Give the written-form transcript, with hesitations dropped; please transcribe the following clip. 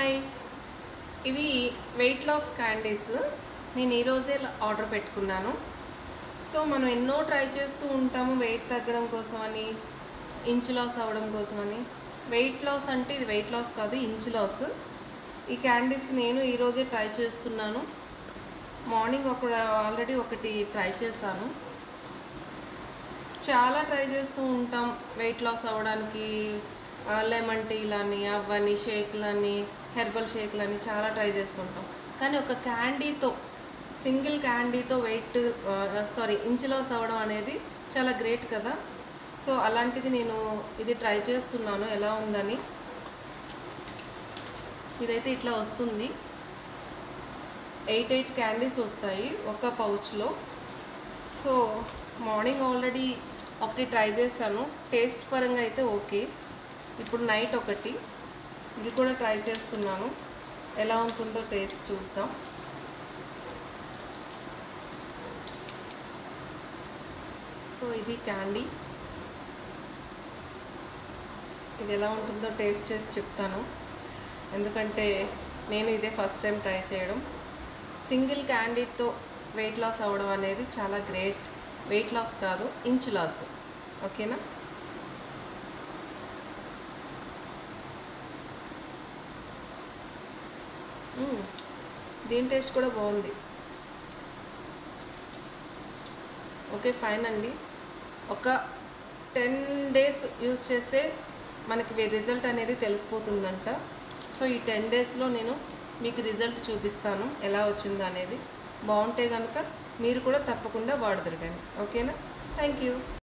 Hi, ఇవి weight loss candies. నేను ఈరోజే ఆర్డర్ పెట్టుకున్నాను. సో మనం ఎన్నో ట్రై చేస్తూ ఉంటాము వెయిట్ తగ్గడం కోసమని, ఇంచ్ లాస్ అవ్వడం కోసమని. వెయిట్ లాస్ అంటే ఇది వెయిట్ లాస్ కాదు, ఇంచ్ లాస్. ఈ క్యాండీస్ నేను ఈరోజే ట్రై చేస్తున్నాను. మార్నింగ్ ఆల్రెడీ ఒకటి ట్రై చేశాను. చాలా ట్రై చేస్తూ ఉంటాం వెయిట్ లాస్ అవ్వడానికి. లెమన్ టీలని, అవని, షేక్లని, హెర్బల్ షేక్లని చాలా ట్రై చేస్తుంటాం. కానీ ఒక క్యాండీతో, సింగిల్ క్యాండీతో ఇంచ్ లాస్ అవ్వడం అనేది చాలా గ్రేట్ కదా. సో అలాంటిది నేను ఇది ట్రై చేస్తున్నాను ఎలా ఉందని. ఇదైతే ఇట్లా వస్తుంది. 8 క్యాండీస్ వస్తాయి ఒక పౌచ్లో. సో మార్నింగ్ ఆల్రెడీ ఒకటి ట్రై చేశాను. టేస్ట్ పరంగా అయితే ఓకే. ఇప్పుడు నైట్ ఒకటి ఇది కూడా ట్రై చేస్తున్నాను. ఎలా ఉంటుందో టేస్ట్ చూద్దాం. సో ఇది క్యాండీ. ఇది ఎలా ఉంటుందో టేస్ట్ చేసి చెప్తాను. ఎందుకంటే నేను ఇదే ఫస్ట్ టైం ట్రై చేయడం. సింగిల్ క్యాండీతో వెయిట్ లాస్ అవ్వడం అనేది చాలా గ్రేట్. వెయిట్ లాస్ కాదు, ఇంచ్ లాస్. ఓకేనా? దీని టేస్ట్ కూడా బాగుంది. ఓకే, ఫైన్ అండి. ఒక 10 days యూస్ చేస్తే మనకి రిజల్ట్ అనేది తెలిసిపోతుందంట. సో ఈ 10 daysలో నేను మీకు రిజల్ట్ చూపిస్తాను ఎలా వచ్చిందో అనేది. బాగుంటే కనుక మీరు కూడా తప్పకుండా వాడుదురు కానీ. ఓకేనా? Thank you.